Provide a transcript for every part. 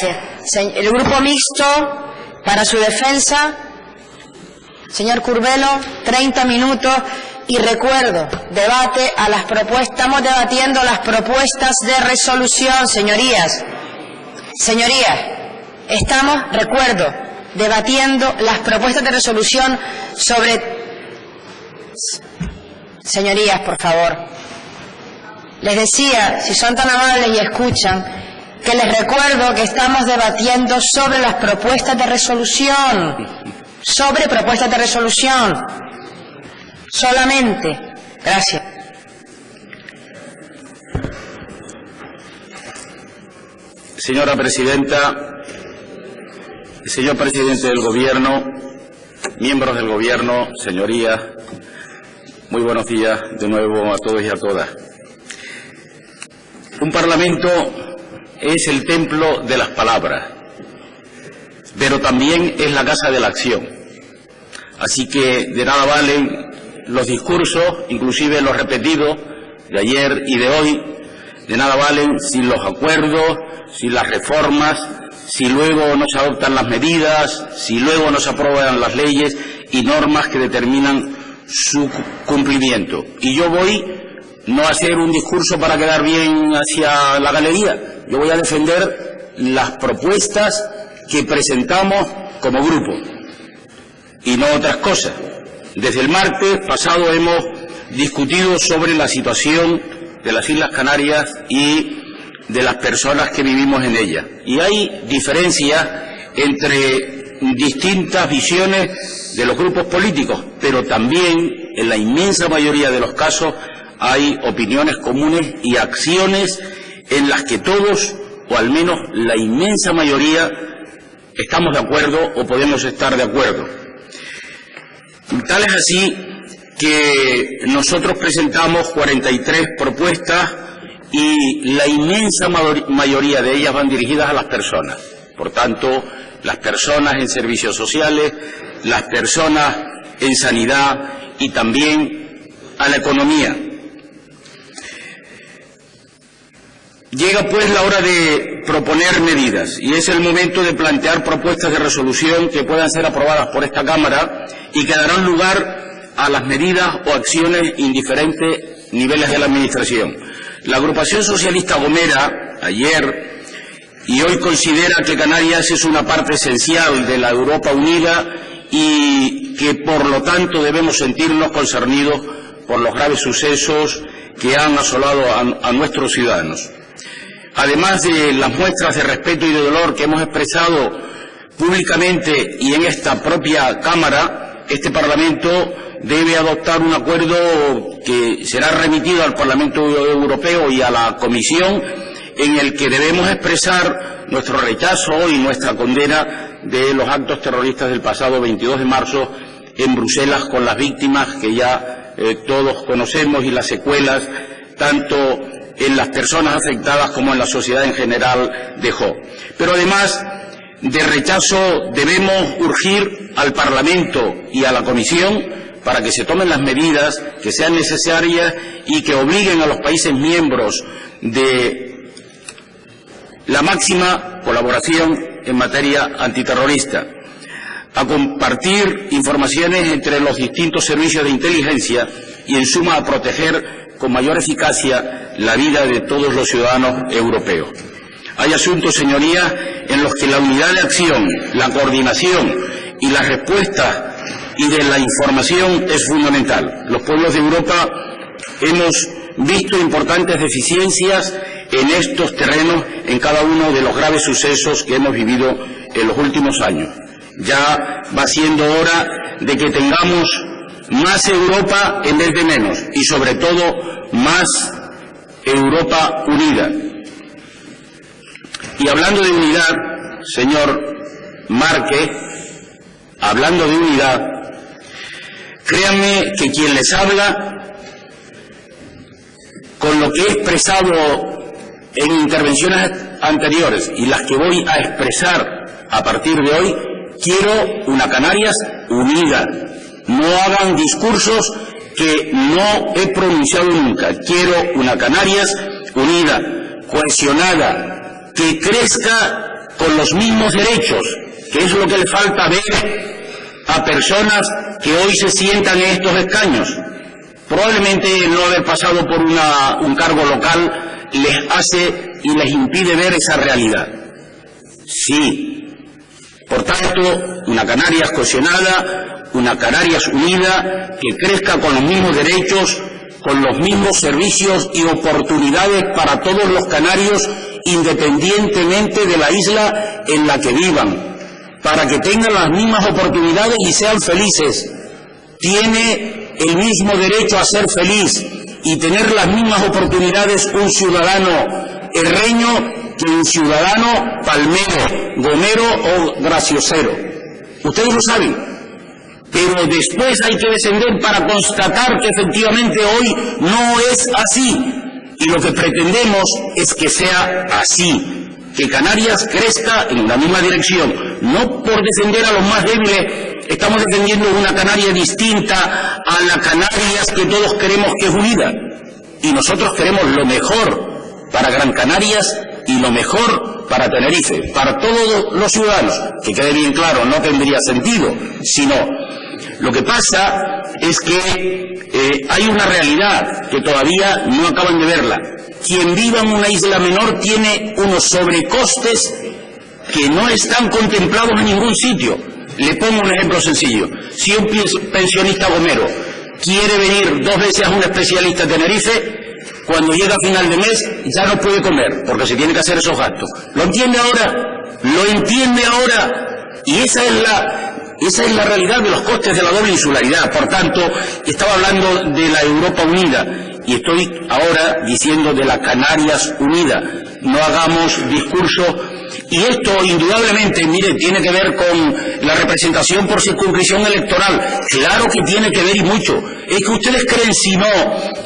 Gracias. El Grupo Mixto, para su defensa, señor Curbelo, 30 minutos. Y recuerdo, debate a las propuestas, estamos debatiendo las propuestas de resolución, señorías. Señorías, estamos, recuerdo, debatiendo las propuestas de resolución sobre... Señorías, por favor. Les decía, si son tan amables y escuchan, que les recuerdo que estamos debatiendo sobre las propuestas de resolución. Sobre propuestas de resolución. Solamente. Gracias. Señora Presidenta, señor Presidente del Gobierno, miembros del Gobierno, señorías, muy buenos días de nuevo a todos y a todas. Un Parlamento es el templo de las palabras, pero también es la casa de la acción. Así que de nada valen los discursos, inclusive los repetidos de ayer y de hoy, de nada valen sin los acuerdos, sin las reformas, si luego no se adoptan las medidas, si luego no se aprueban las leyes y normas que determinan su cumplimiento. Y yo voy no a hacer un discurso para quedar bien hacia la galería, yo voy a defender las propuestas que presentamos como grupo y no otras cosas. Desde el martes pasado hemos discutido sobre la situación de las Islas Canarias y de las personas que vivimos en ellas. Y hay diferencias entre distintas visiones de los grupos políticos, pero también en la inmensa mayoría de los casos hay opiniones comunes y acciones en las que todos, o al menos la inmensa mayoría, estamos de acuerdo o podemos estar de acuerdo. Tal es así que nosotros presentamos 43 propuestas y la inmensa mayoría de ellas van dirigidas a las personas. Por tanto, las personas en servicios sociales, las personas en sanidad y también a la economía. Llega pues la hora de proponer medidas y es el momento de plantear propuestas de resolución que puedan ser aprobadas por esta Cámara y que darán lugar a las medidas o acciones en diferentes niveles de la Administración. La agrupación socialista Gomera, ayer y hoy, considera que Canarias es una parte esencial de la Europa unida y que, por lo tanto, debemos sentirnos concernidos por los graves sucesos que han asolado a nuestros ciudadanos. Además de las muestras de respeto y de dolor que hemos expresado públicamente y en esta propia Cámara, este Parlamento debe adoptar un acuerdo que será remitido al Parlamento Europeo y a la Comisión, en el que debemos expresar nuestro rechazo y nuestra condena de los actos terroristas del pasado 22 de marzo en Bruselas, con las víctimas que ya todos conocemos y las secuelas, tanto en las personas afectadas como en la sociedad en general, dejó. Pero además de rechazo debemos urgir al Parlamento y a la Comisión para que se tomen las medidas que sean necesarias y que obliguen a los países miembros de la máxima colaboración en materia antiterrorista, a compartir informaciones entre los distintos servicios de inteligencia y, en suma, a proteger con mayor eficacia la vida de todos los ciudadanos europeos. Hay asuntos, señorías, en los que la unidad de acción, la coordinación y la respuesta y de la información es fundamental. Los pueblos de Europa hemos visto importantes deficiencias en estos terrenos en cada uno de los graves sucesos que hemos vivido en los últimos años. Ya va siendo hora de que tengamos más Europa en vez de menos y, sobre todo, más Europa unida. Y hablando de unidad, señor Márquez, hablando de unidad, créanme que quien les habla, con lo que he expresado en intervenciones anteriores y las que voy a expresar a partir de hoy, quiero una Canarias unida. No hagan discursos que no he pronunciado nunca. Quiero una Canarias unida, cohesionada, que crezca con los mismos derechos, que es lo que le falta ver a personas que hoy se sientan en estos escaños. Probablemente el no haber pasado por un cargo local les hace y les impide ver esa realidad. Sí. Por tanto, una Canarias cohesionada, una Canarias unida, que crezca con los mismos derechos, con los mismos servicios y oportunidades para todos los canarios, independientemente de la isla en la que vivan, para que tengan las mismas oportunidades y sean felices. Tiene el mismo derecho a ser feliz y tener las mismas oportunidades un ciudadano herreño que un ciudadano palmero, gomero o graciosero. Ustedes lo saben, pero después hay que descender para constatar que efectivamente hoy no es así. Y lo que pretendemos es que sea así, que Canarias crezca en la misma dirección, no por defender a los más débiles. Estamos defendiendo una Canarias distinta a la Canarias que todos queremos que es unida. Y nosotros queremos lo mejor para Gran Canarias y lo mejor para Tenerife, para todos los ciudadanos. Que quede bien claro, no tendría sentido, sino lo que pasa es que hay una realidad que todavía no acaban de verla. Quien viva en una isla menor tiene unos sobrecostes que no están contemplados en ningún sitio. Le pongo un ejemplo sencillo. Si un pensionista gomero quiere venir 2 veces a un especialista a Tenerife, cuando llega a final de mes ya no puede comer, porque se tiene que hacer esos gastos. ¿Lo entiende ahora? ¿Lo entiende ahora? Y esa es la realidad de los costes de la doble insularidad. Por tanto, estaba hablando de la Europa unida y estoy ahora diciendo de la Canarias unida. No hagamos discurso. Y esto, indudablemente, mire, tiene que ver con la representación por circunscripción electoral. Claro que tiene que ver y mucho. Es que ustedes creen, si no,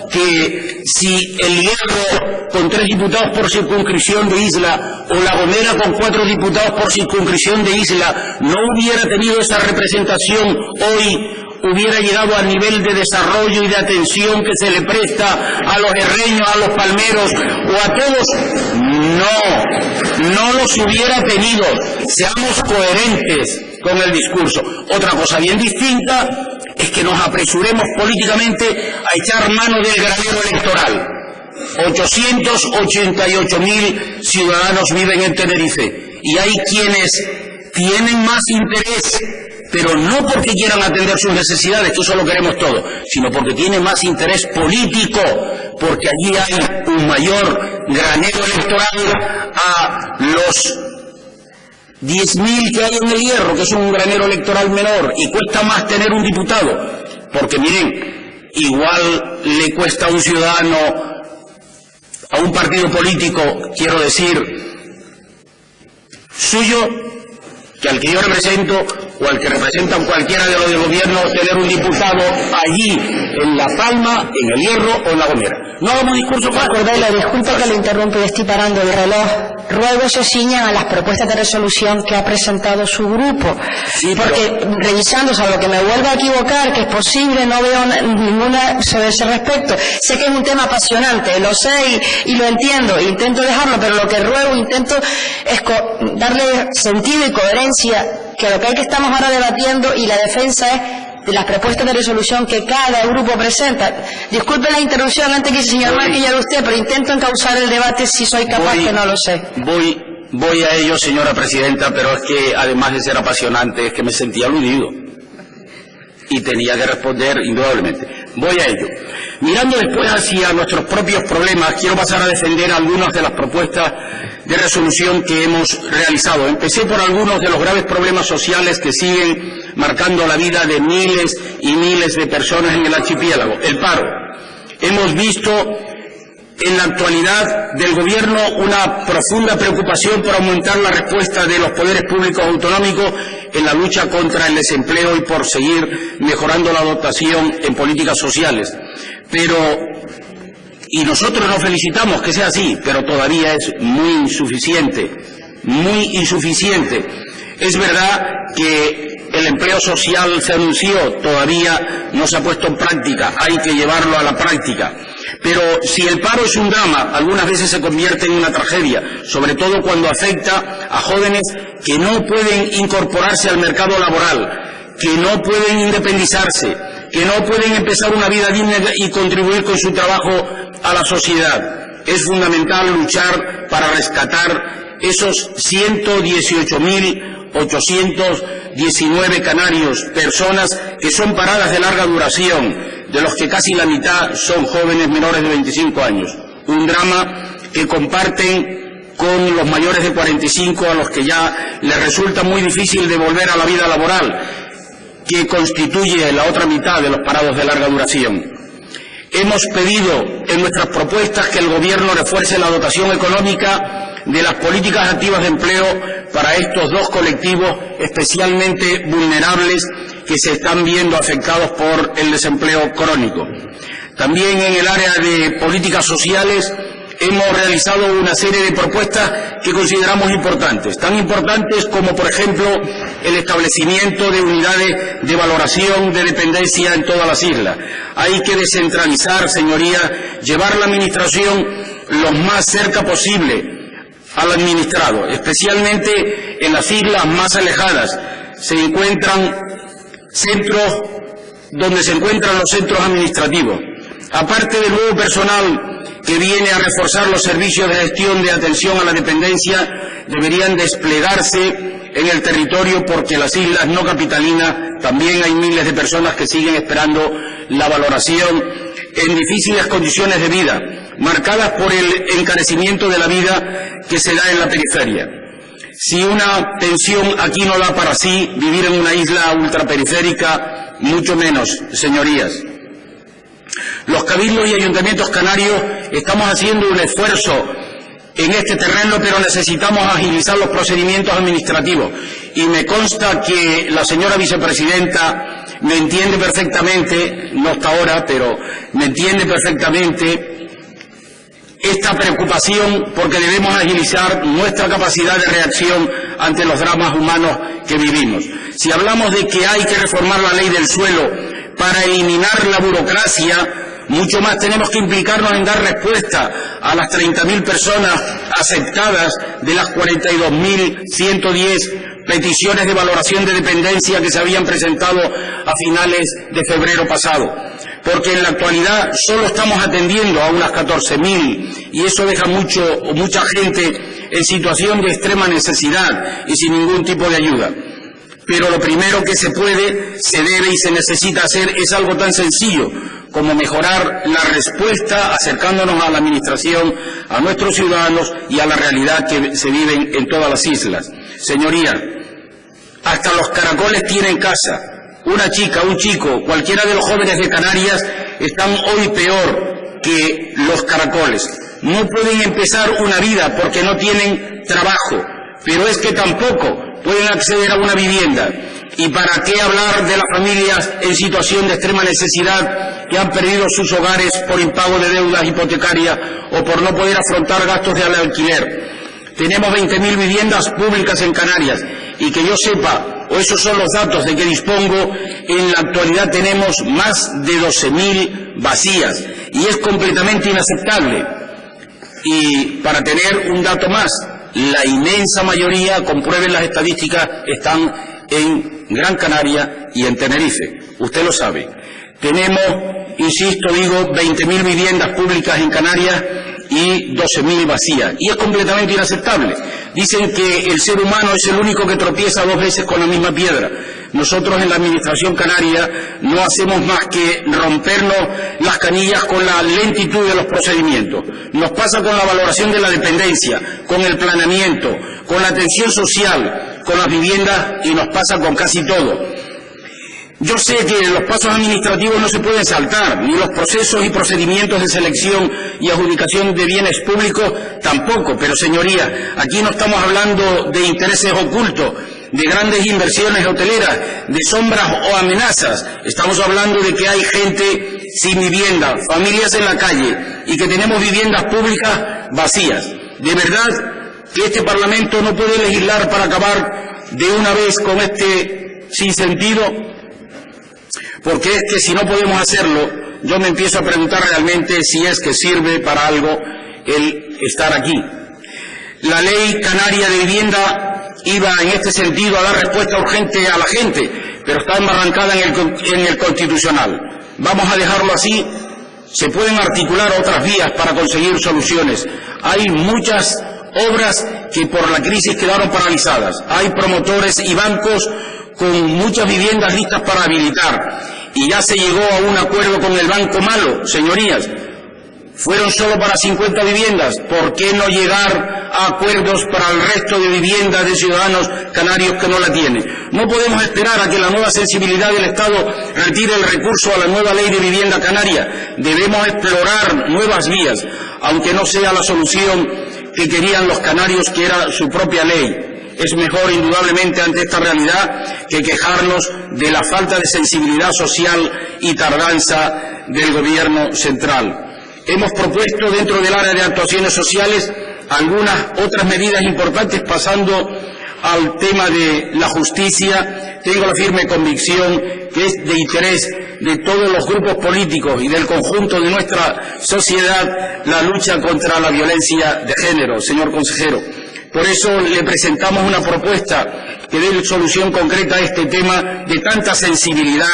que si el Hierro con 3 diputados por circunscripción de isla o La Gomera con 4 diputados por circunscripción de isla no hubiera tenido esa representación hoy, hubiera llegado al nivel de desarrollo y de atención que se le presta a los herreños, a los palmeros o a todos. No los hubiera tenido. Seamos coherentes con el discurso. Otra cosa bien distinta es que nos apresuremos políticamente a echar mano del granero electoral. 888.000 ciudadanos viven en Tenerife y hay quienes tienen más interés, pero no porque quieran atender sus necesidades, que eso lo queremos todos, sino porque tienen más interés político, porque allí hay un mayor granero electoral a los 10.000 que hay en el Hierro, que es un granero electoral menor, y cuesta más tener un diputado, porque miren, igual le cuesta a un ciudadano, a un partido político, quiero decir, suyo, que al que yo represento o al que representan cualquiera de los del gobierno, tener un diputado allí en La Palma, en el Hierro o en La Gomera. No hagamos discurso fácil. Cordero, disculpe que lo interrumpa y estoy parando el reloj. Ruego se ciñan a las propuestas de resolución que ha presentado su grupo. Sí, porque revisando, salvo que me vuelva a equivocar, que es posible, no veo ninguna sobre ese respecto. Sé que es un tema apasionante, lo sé y lo entiendo, intento dejarlo, pero lo que ruego, intento es darle sentido y coherencia, que lo que hay que estamos ahora debatiendo y la defensa es de las propuestas de resolución que cada grupo presenta. Disculpe la interrupción antes que el señor Márquez ya usted, pero intento encauzar el debate si soy capaz, que no lo sé. Voy a ello, señora presidenta, pero es que además de ser apasionante, es que me sentía aludido y tenía que responder indudablemente. Voy a ello. Mirando después hacia nuestros propios problemas, quiero pasar a defender algunas de las propuestas de resolución que hemos realizado. Empecé por algunos de los graves problemas sociales que siguen marcando la vida de miles y miles de personas en el archipiélago. El paro. Hemos visto en la actualidad del Gobierno una profunda preocupación por aumentar la respuesta de los poderes públicos autonómicos en la lucha contra el desempleo y por seguir mejorando la dotación en políticas sociales. Y nosotros nos felicitamos que sea así, pero todavía es muy insuficiente, muy insuficiente. Es verdad que el empleo social se anunció, todavía no se ha puesto en práctica, hay que llevarlo a la práctica. Pero si el paro es un drama, algunas veces se convierte en una tragedia, sobre todo cuando afecta a jóvenes que no pueden incorporarse al mercado laboral, que no pueden independizarse, que no pueden empezar una vida digna y contribuir con su trabajo a la sociedad. Es fundamental luchar para rescatar esos 118.819 canarios, personas que son paradas de larga duración, de los que casi la mitad son jóvenes menores de 25 años. Un drama que comparten con los mayores de 45, a los que ya les resulta muy difícil de volver a la vida laboral, que constituye la otra mitad de los parados de larga duración. Hemos pedido en nuestras propuestas que el Gobierno refuerce la dotación económica de las políticas activas de empleo para estos dos colectivos especialmente vulnerables que se están viendo afectados por el desempleo crónico. También en el área de políticas sociales hemos realizado una serie de propuestas que consideramos importantes, tan importantes como, por ejemplo, el establecimiento de unidades de valoración de dependencia en todas las islas. Hay que descentralizar, señorías, llevar la administración lo más cerca posible al administrado, especialmente en las islas más alejadas. Se encuentran centros donde se encuentran los centros administrativos. Aparte del nuevo personal que viene a reforzar los servicios de gestión de atención a la dependencia, deberían desplegarse en el territorio, porque en las islas no capitalinas también hay miles de personas que siguen esperando la valoración en difíciles condiciones de vida, marcadas por el encarecimiento de la vida que se da en la periferia. Si una pensión aquí no da para sí, vivir en una isla ultraperiférica, mucho menos, señorías. Los cabildos y ayuntamientos canarios estamos haciendo un esfuerzo en este terreno, pero necesitamos agilizar los procedimientos administrativos. Y me consta que la señora vicepresidenta me entiende perfectamente, no hasta ahora, pero me entiende perfectamente esta preocupación, porque debemos agilizar nuestra capacidad de reacción ante los dramas humanos que vivimos. Si hablamos de que hay que reformar la ley del suelo para eliminar la burocracia, mucho más tenemos que implicarnos en dar respuesta a las 30.000 personas aceptadas de las 42.110 peticiones de valoración de dependencia que se habían presentado a finales de febrero pasado. Porque en la actualidad solo estamos atendiendo a unas 14.000 y eso deja mucha gente en situación de extrema necesidad y sin ningún tipo de ayuda. Pero lo primero que se puede, se debe y se necesita hacer es algo tan sencillo como mejorar la respuesta, acercándonos a la administración, a nuestros ciudadanos y a la realidad que se vive en todas las islas. Señoría, hasta los caracoles tienen casa. Una chica, un chico, cualquiera de los jóvenes de Canarias están hoy peor que los caracoles. No pueden empezar una vida porque no tienen trabajo, pero es que tampoco pueden acceder a una vivienda. ¿Y para qué hablar de las familias en situación de extrema necesidad que han perdido sus hogares por impago de deudas hipotecarias o por no poder afrontar gastos de alquiler? Tenemos 20.000 viviendas públicas en Canarias y que yo sepa, o esos son los datos de que dispongo, en la actualidad tenemos más de 12.000 vacías y es completamente inaceptable. Y para tener un dato más, la inmensa mayoría, comprueben las estadísticas, están en Gran Canaria y en Tenerife. Usted lo sabe. Tenemos, insisto, digo, 20.000 viviendas públicas en Canarias y 12.000 vacías. Y es completamente inaceptable. Dicen que el ser humano es el único que tropieza 2 veces con la misma piedra. Nosotros en la Administración canaria no hacemos más que rompernos las canillas con la lentitud de los procedimientos. Nos pasa con la valoración de la dependencia, con el planeamiento, con la atención social, con las viviendas y nos pasa con casi todo. Yo sé que los pasos administrativos no se pueden saltar, ni los procesos y procedimientos de selección y adjudicación de bienes públicos tampoco, pero señorías, aquí no estamos hablando de intereses ocultos, de grandes inversiones hoteleras, de sombras o amenazas. Estamos hablando de que hay gente sin vivienda, familias en la calle y que tenemos viviendas públicas vacías. De verdad que este Parlamento no puede legislar para acabar de una vez con este sinsentido, porque es que si no podemos hacerlo, yo me empiezo a preguntar realmente si es que sirve para algo el estar aquí. La ley canaria de vivienda iba en este sentido a dar respuesta urgente a la gente, pero está embarrancada en el Constitucional. Vamos a dejarlo así. Se pueden articular otras vías para conseguir soluciones. Hay muchas obras que por la crisis quedaron paralizadas. Hay promotores y bancos con muchas viviendas listas para habilitar. Y ya se llegó a un acuerdo con el Banco Malo, señorías. Fueron solo para 50 viviendas. ¿Por qué no llegar a acuerdos para el resto de viviendas de ciudadanos canarios que no la tienen? No podemos esperar a que la nueva sensibilidad del Estado retire el recurso a la nueva ley de vivienda canaria. Debemos explorar nuevas vías, aunque no sea la solución que querían los canarios, que era su propia ley. Es mejor, indudablemente, ante esta realidad que quejarnos de la falta de sensibilidad social y tardanza del Gobierno central. Hemos propuesto dentro del área de actuaciones sociales algunas otras medidas importantes, pasando al tema de la justicia. Tengo la firme convicción que es de interés de todos los grupos políticos y del conjunto de nuestra sociedad la lucha contra la violencia de género, señor consejero. Por eso le presentamos una propuesta que dé solución concreta a este tema de tanta sensibilidad,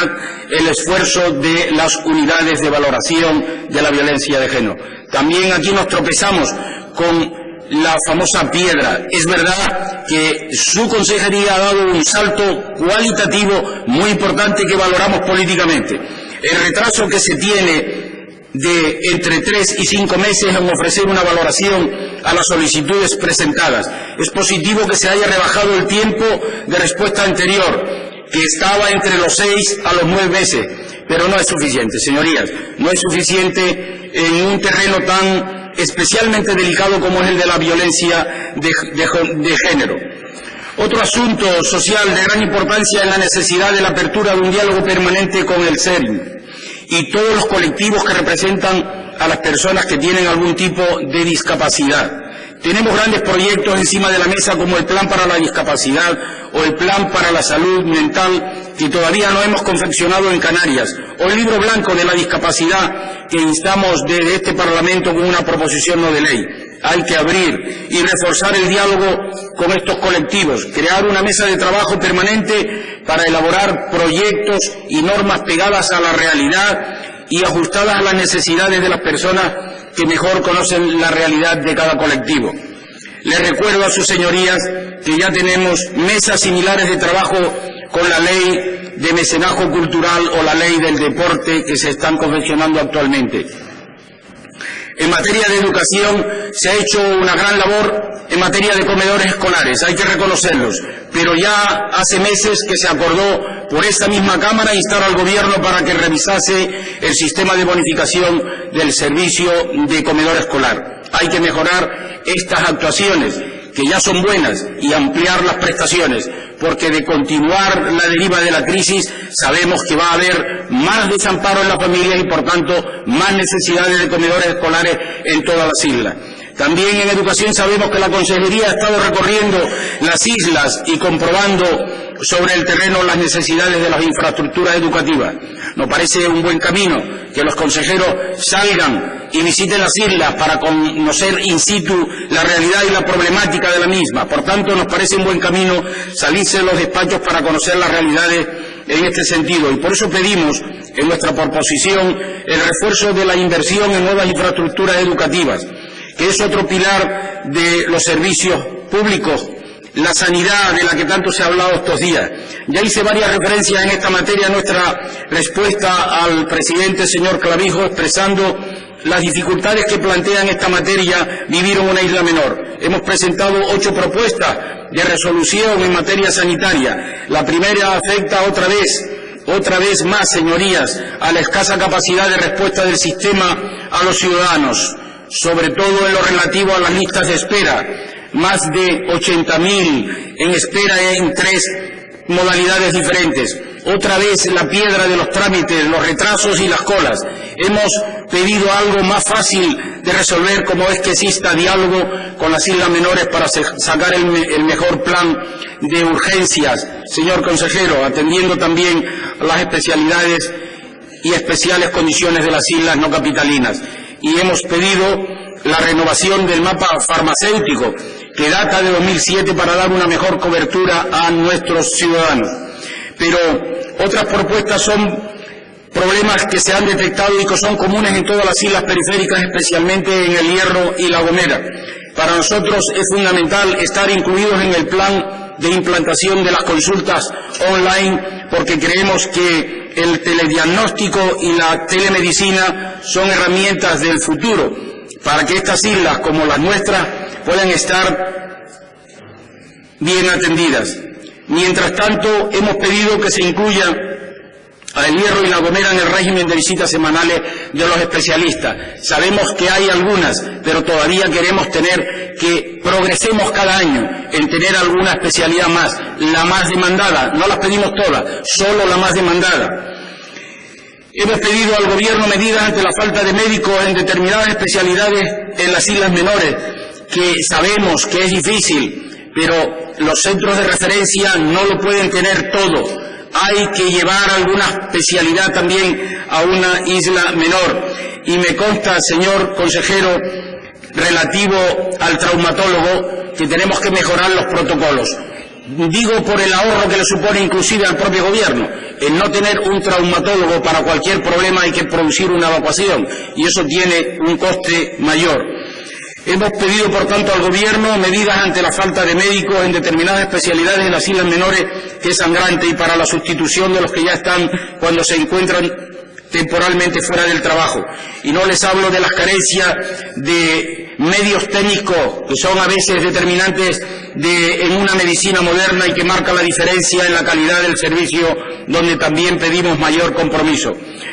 el esfuerzo de las unidades de valoración de la violencia de género. También aquí nos tropezamos con la famosa piedra. Es verdad que su consejería ha dado un salto cualitativo muy importante que valoramos políticamente. El retraso que se tiene de entre 3 y 5 meses en ofrecer una valoración a las solicitudes presentadas. Es positivo que se haya rebajado el tiempo de respuesta anterior, que estaba entre los 6 a los 9 meses, pero no es suficiente, señorías. No es suficiente en un terreno tan especialmente delicado como es el de la violencia de género. Otro asunto social de gran importancia es la necesidad de la apertura de un diálogo permanente con el CERIM y todos los colectivos que representan a las personas que tienen algún tipo de discapacidad. Tenemos grandes proyectos encima de la mesa, como el Plan para la Discapacidad o el Plan para la Salud Mental, que todavía no hemos confeccionado en Canarias, o el Libro Blanco de la Discapacidad, que instamos desde este Parlamento con una proposición no de ley. Hay que abrir y reforzar el diálogo con estos colectivos, crear una mesa de trabajo permanente para elaborar proyectos y normas pegadas a la realidad y ajustadas a las necesidades de las personas que mejor conocen la realidad de cada colectivo. Les recuerdo a sus señorías que ya tenemos mesas similares de trabajo con la ley de mecenazgo cultural o la ley del deporte que se están confeccionando actualmente. En materia de educación se ha hecho una gran labor en materia de comedores escolares, hay que reconocerlos, pero ya hace meses que se acordó por esta misma Cámara instar al Gobierno para que revisase el sistema de bonificación del servicio de comedor escolar. Hay que mejorar estas actuaciones, que ya son buenas, y ampliar las prestaciones, porque de continuar la deriva de la crisis sabemos que va a haber más desamparo en la familia y por tanto más necesidades de comedores escolares en todas las islas. También en educación sabemos que la Consejería ha estado recorriendo las islas y comprobando sobre el terreno las necesidades de las infraestructuras educativas. Nos parece un buen camino que los consejeros salgan y visiten las islas para conocer in situ la realidad y la problemática de la misma. Por tanto, nos parece un buen camino salirse de los despachos para conocer las realidades en este sentido. Y por eso pedimos en nuestra proposición el refuerzo de la inversión en nuevas infraestructuras educativas, que es otro pilar de los servicios públicos, la sanidad de la que tanto se ha hablado estos días. Ya hice varias referencias en esta materia en nuestra respuesta al presidente, señor Clavijo, expresando las dificultades que plantea en esta materia vivir en una isla menor. Hemos presentado 8 propuestas de resolución en materia sanitaria. La primera afecta otra vez más, señorías, a la escasa capacidad de respuesta del sistema a los ciudadanos, sobre todo en lo relativo a las listas de espera. Más de 80.000 en espera en 3 modalidades diferentes. Otra vez la piedra de los trámites, los retrasos y las colas. Hemos pedido algo más fácil de resolver, como es que exista diálogo con las islas menores para sacar el mejor plan de urgencias, señor consejero, atendiendo también a las especialidades y especiales condiciones de las islas no capitalinas. Y hemos pedido la renovación del mapa farmacéutico, que data de 2007, para dar una mejor cobertura a nuestros ciudadanos. Pero otras propuestas son problemas que se han detectado y que son comunes en todas las islas periféricas, especialmente en El Hierro y La Gomera. Para nosotros es fundamental estar incluidos en el plan de implantación de las consultas online, porque creemos que el telediagnóstico y la telemedicina son herramientas del futuro para que estas islas, como las nuestras, puedan estar bien atendidas. Mientras tanto, hemos pedido que se incluya a El Hierro y La Gomera en el régimen de visitas semanales de los especialistas. Sabemos que hay algunas, pero todavía queremos que progresemos cada año en tener alguna especialidad más, la más demandada. No las pedimos todas, solo la más demandada. Hemos pedido al Gobierno medidas ante la falta de médicos en determinadas especialidades en las islas menores, que sabemos que es difícil, pero los centros de referencia no lo pueden tener todo. Hay que llevar alguna especialidad también a una isla menor. Y me consta, señor consejero, relativo al traumatólogo, que tenemos que mejorar los protocolos. Digo por el ahorro que le supone inclusive al propio Gobierno. El no tener un traumatólogo para cualquier problema hay que producir una evacuación, y eso tiene un coste mayor. Hemos pedido, por tanto, al Gobierno medidas ante la falta de médicos en determinadas especialidades en las islas menores, que es sangrante, y para la sustitución de los que ya están cuando se encuentran temporalmente fuera del trabajo. Y no les hablo de las carencias de medios técnicos, que son a veces determinantes en una medicina moderna y que marca la diferencia en la calidad del servicio, donde también pedimos mayor compromiso.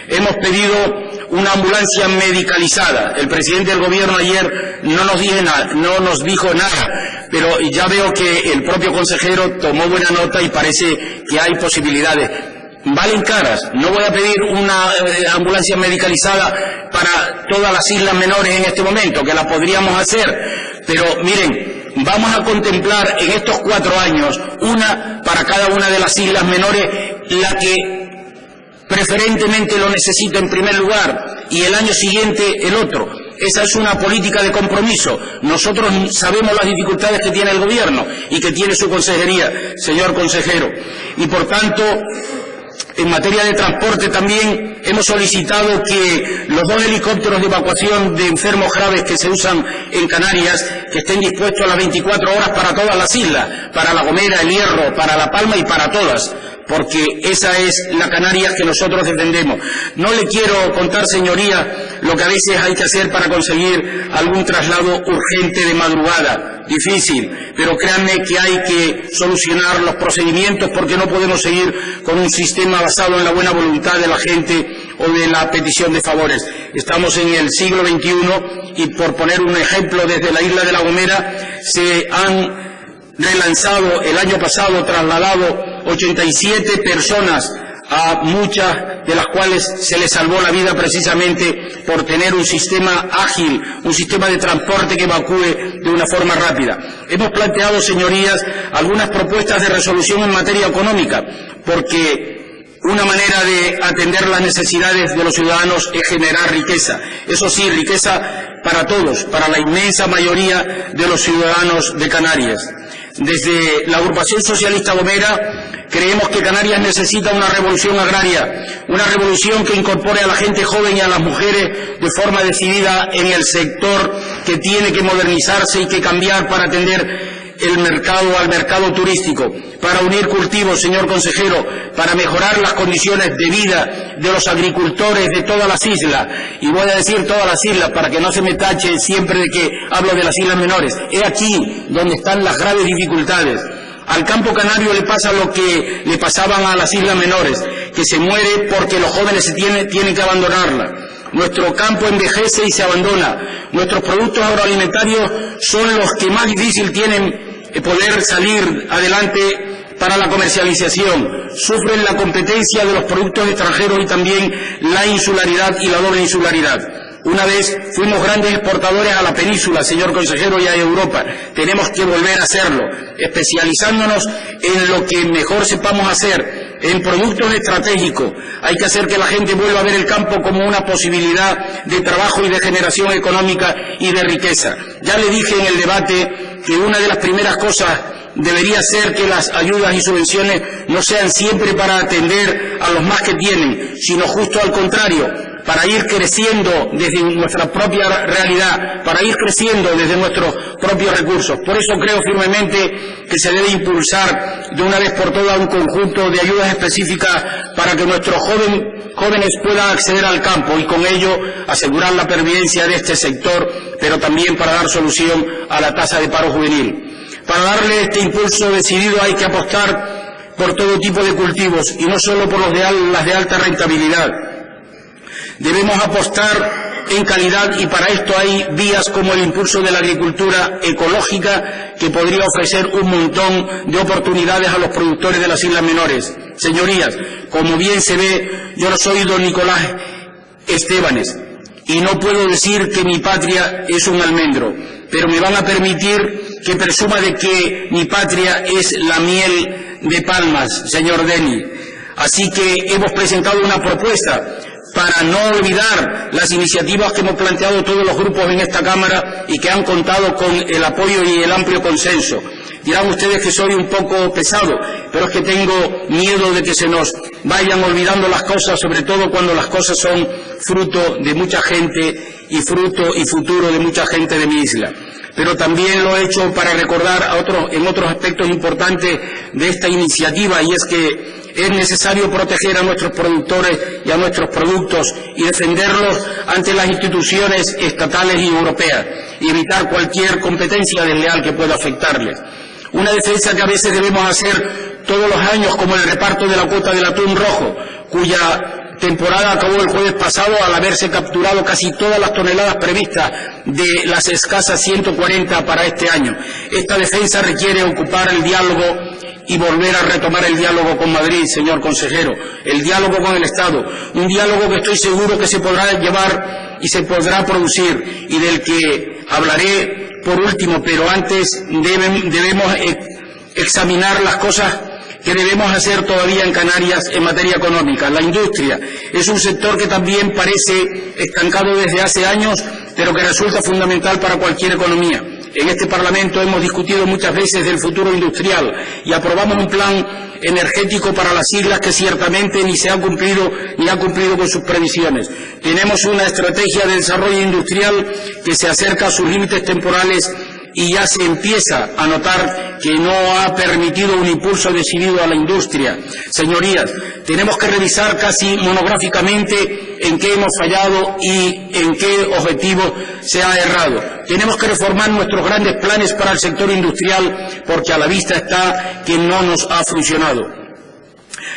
Hemos pedido una ambulancia medicalizada. El presidente del Gobierno ayer no nos dijo nada, pero ya veo que el propio consejero tomó buena nota y parece que hay posibilidades. Valen caras. No voy a pedir una ambulancia medicalizada para todas las islas menores en este momento, que la podríamos hacer, pero miren, vamos a contemplar en estos 4 años una para cada una de las islas menores, la que preferentemente lo necesita en primer lugar, y el año siguiente el otro. Esa es una política de compromiso. Nosotros sabemos las dificultades que tiene el Gobierno y que tiene su consejería, señor consejero, y por tanto, en materia de transporte también hemos solicitado que los 2 helicópteros de evacuación de enfermos graves que se usan en Canarias, que estén dispuestos a las 24 horas para todas las islas, para La Gomera, El Hierro, para La Palma y para todas, porque esa es la Canarias que nosotros defendemos. No le quiero contar, señoría, lo que a veces hay que hacer para conseguir algún traslado urgente de madrugada. Difícil, pero créanme que hay que solucionar los procedimientos, porque no podemos seguir con un sistema basado en la buena voluntad de la gente o de la petición de favores. Estamos en el siglo XXI y, por poner un ejemplo, desde la isla de La Gomera se han relanzado el año pasado, trasladado 87 personas, a muchas de las cuales se les salvó la vida precisamente por tener un sistema ágil, un sistema de transporte que evacúe de una forma rápida. Hemos planteado, señorías, algunas propuestas de resolución en materia económica, porque una manera de atender las necesidades de los ciudadanos es generar riqueza. Eso sí, riqueza para todos, para la inmensa mayoría de los ciudadanos de Canarias. Desde la agrupación socialista Gomera creemos que Canarias necesita una revolución agraria, una revolución que incorpore a la gente joven y a las mujeres de forma decidida en el sector que tiene que modernizarse y que cambiar para atender el mercado al mercado turístico, para unir cultivos, señor consejero, para mejorar las condiciones de vida de los agricultores de todas las islas. Y voy a decir todas las islas para que no se me tache siempre de que hablo de las islas menores. Es aquí donde están las graves dificultades. Al campo canario le pasa lo que le pasaban a las islas menores, que se muere porque los jóvenes tienen que abandonarla. Nuestro campo envejece y se abandona. Nuestros productos agroalimentarios son los que más difícil tienen poder salir adelante para la comercialización. Sufren la competencia de los productos extranjeros y también la insularidad y la doble insularidad. Una vez fuimos grandes exportadores a la península, señor consejero, y a Europa. Tenemos que volver a hacerlo, especializándonos en lo que mejor sepamos hacer, en productos estratégicos. Hay que hacer que la gente vuelva a ver el campo como una posibilidad de trabajo y de generación económica y de riqueza. Ya le dije en el debate que una de las primeras cosas debería ser que las ayudas y subvenciones no sean siempre para atender a los más que tienen, sino justo al contrario, para ir creciendo desde nuestra propia realidad, para ir creciendo desde nuestros propios recursos. Por eso creo firmemente que se debe impulsar de una vez por todas un conjunto de ayudas específicas para que nuestros jóvenes puedan acceder al campo y con ello asegurar la pervivencia de este sector, pero también para dar solución a la tasa de paro juvenil. Para darle este impulso decidido hay que apostar por todo tipo de cultivos y no solo por las de alta rentabilidad. Debemos apostar en calidad y para esto hay vías como el impulso de la agricultura ecológica que podría ofrecer un montón de oportunidades a los productores de las Islas Menores. Señorías, como bien se ve, yo no soy don Nicolás Estebanes y no puedo decir que mi patria es un almendro, pero me van a permitir que presuma de que mi patria es la miel de palmas, señor Deni. Así que hemos presentado una propuesta para no olvidar las iniciativas que hemos planteado todos los grupos en esta Cámara y que han contado con el apoyo y el amplio consenso. Dirán ustedes que soy un poco pesado, pero es que tengo miedo de que se nos vayan olvidando las cosas, sobre todo cuando las cosas son fruto de mucha gente y fruto y futuro de mucha gente de mi isla. Pero también lo he hecho para recordar en otros aspectos importantes de esta iniciativa, y es que es necesario proteger a nuestros productores y a nuestros productos y defenderlos ante las instituciones estatales y europeas y evitar cualquier competencia desleal que pueda afectarles. Una defensa que a veces debemos hacer todos los años, como el reparto de la cuota del atún rojo, cuya temporada acabó el jueves pasado al haberse capturado casi todas las toneladas previstas de las escasas 140 para este año. Esta defensa requiere ocupar el diálogo y volver a retomar el diálogo con Madrid, señor consejero, el diálogo con el Estado, un diálogo que estoy seguro que se podrá llevar y se podrá producir y del que hablaré por último, pero antes debemos examinar las cosas que debemos hacer todavía en Canarias en materia económica. La industria es un sector que también parece estancado desde hace años, pero que resulta fundamental para cualquier economía. En este Parlamento hemos discutido muchas veces del futuro industrial y aprobamos un plan energético para las islas que ciertamente ni se ha cumplido ni ha cumplido con sus previsiones. Tenemos una estrategia de desarrollo industrial que se acerca a sus límites temporales y ya se empieza a notar que no ha permitido un impulso decidido a la industria. Señorías, tenemos que revisar casi monográficamente en qué hemos fallado y en qué objetivo se ha errado. Tenemos que reformar nuestros grandes planes para el sector industrial porque a la vista está que no nos ha funcionado.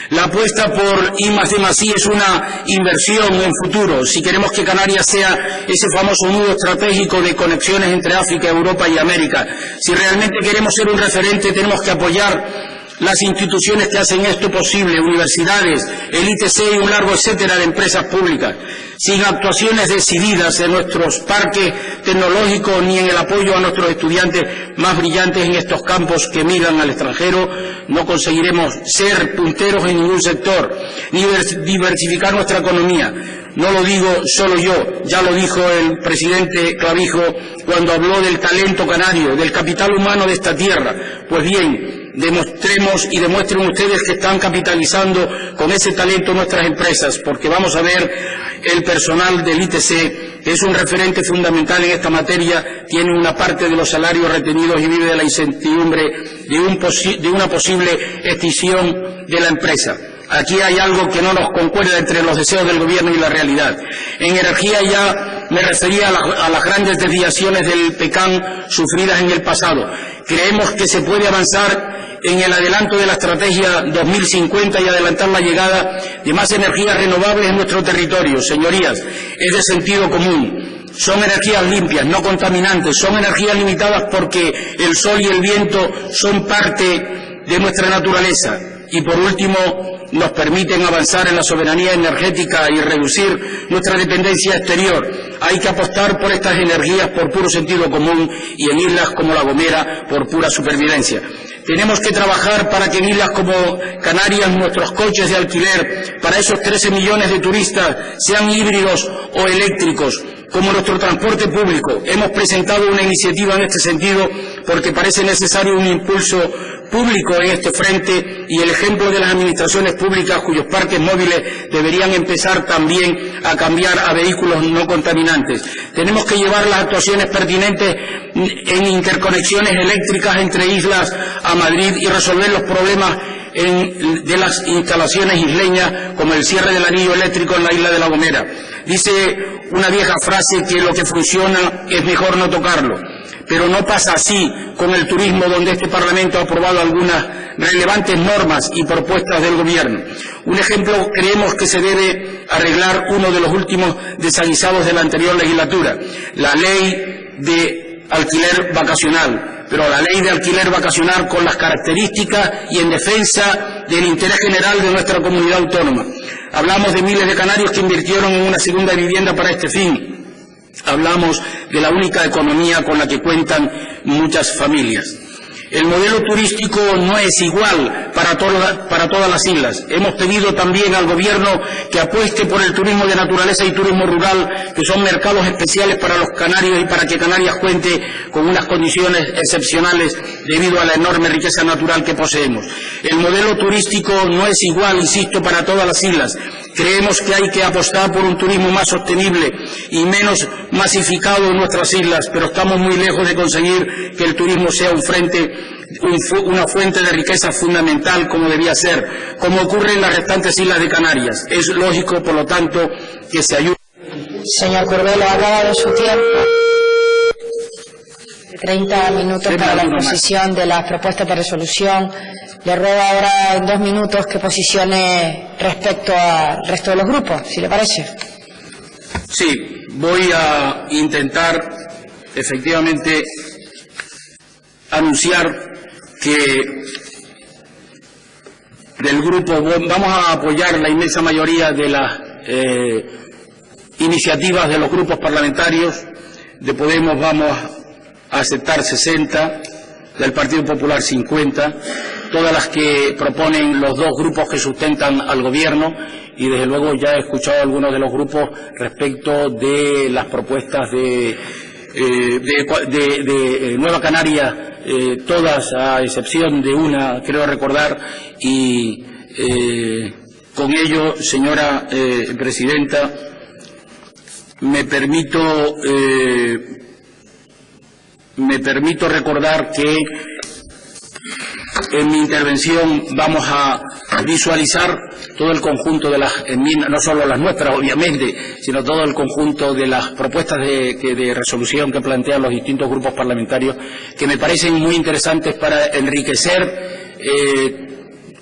La apuesta por I+D+I es una inversión en futuro. Si queremos que Canarias sea ese famoso nudo estratégico de conexiones entre África, Europa y América, si realmente queremos ser un referente, tenemos que apoyar las instituciones que hacen esto posible, universidades, el ITC y un largo etcétera de empresas públicas. Sin actuaciones decididas en nuestros parques tecnológicos ni en el apoyo a nuestros estudiantes más brillantes en estos campos que migran al extranjero, no conseguiremos ser punteros en ningún sector, ni diversificar nuestra economía. No lo digo solo yo, ya lo dijo el presidente Clavijo cuando habló del talento canario, del capital humano de esta tierra. Pues bien, demostremos y demuestren ustedes que están capitalizando con ese talento nuestras empresas, porque vamos a ver el personal del ITC, que es un referente fundamental en esta materia, tiene una parte de los salarios retenidos y vive de la incertidumbre de una posible extinción de la empresa. Aquí hay algo que no nos concuerda entre los deseos del gobierno y la realidad. En energía ya me refería a las grandes desviaciones del PECAN sufridas en el pasado. Creemos que se puede avanzar en el adelanto de la estrategia 2050 y adelantar la llegada de más energías renovables en nuestro territorio. Señorías, es de sentido común. Son energías limpias, no contaminantes, son energías limitadas porque el sol y el viento son parte de nuestra naturaleza. Y por último, nos permiten avanzar en la soberanía energética y reducir nuestra dependencia exterior. Hay que apostar por estas energías por puro sentido común y en islas como La Gomera por pura supervivencia. Tenemos que trabajar para que en islas como Canarias nuestros coches de alquiler para esos 13 millones de turistas sean híbridos o eléctricos, como nuestro transporte público. Hemos presentado una iniciativa en este sentido porque parece necesario un impulso público en este frente y el ejemplo de las administraciones públicas cuyos parques móviles deberían empezar también a cambiar a vehículos no contaminantes. Tenemos que llevar las actuaciones pertinentes en interconexiones eléctricas entre islas a Madrid y resolver los problemas de las instalaciones isleñas, como el cierre del anillo eléctrico en la isla de La Gomera. Dice una vieja frase que lo que funciona es mejor no tocarlo. Pero no pasa así con el turismo, donde este Parlamento ha aprobado algunas relevantes normas y propuestas del Gobierno. Un ejemplo, creemos que se debe arreglar uno de los últimos desaguisados de la anterior legislatura, la ley de alquiler vacacional. Pero la ley de alquiler vacacional con las características y en defensa del interés general de nuestra comunidad autónoma. Hablamos de miles de canarios que invirtieron en una segunda vivienda para este fin. Hablamos de la única economía con la que cuentan muchas familias. El modelo turístico no es igual para todas las islas. Hemos pedido también al Gobierno que apueste por el turismo de naturaleza y turismo rural, que son mercados especiales para los canarios y para que Canarias cuente con unas condiciones excepcionales debido a la enorme riqueza natural que poseemos. El modelo turístico no es igual, insisto, para todas las islas. Creemos que hay que apostar por un turismo más sostenible y menos masificado en nuestras islas, pero estamos muy lejos de conseguir que el turismo sea una fuente de riqueza fundamental como debía ser, como ocurre en las restantes islas de Canarias. Es lógico, por lo tanto, que se ayude. Señor Curbelo, ha acabado su tiempo. 30 minutos para la exposición de las propuestas de resolución. Le ruego ahora en 2 minutos que posicione respecto al resto de los grupos, si le parece. Sí, voy a intentar efectivamente anunciar que del grupo vamos a apoyar la inmensa mayoría de las iniciativas de los grupos parlamentarios. De Podemos vamos a aceptar 60, del Partido Popular 50, todas las que proponen los dos grupos que sustentan al Gobierno, y desde luego ya he escuchado algunos de los grupos respecto de las propuestas de Nueva Canaria, todas a excepción de una, creo recordar, y con ello, señora presidenta, me permito recordar que en mi intervención vamos a visualizar todo el conjunto de las enmiendas, no solo las nuestras obviamente, sino todo el conjunto de las propuestas de resolución que plantean los distintos grupos parlamentarios, que me parecen muy interesantes para enriquecer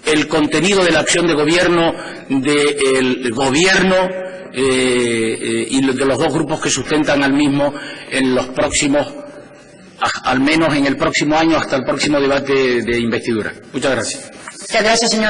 el contenido de la acción de gobierno del Gobierno y de los dos grupos que sustentan al mismo en los próximos, al menos en el próximo año, hasta el próximo debate de investidura. Muchas gracias. Muchas gracias, señor.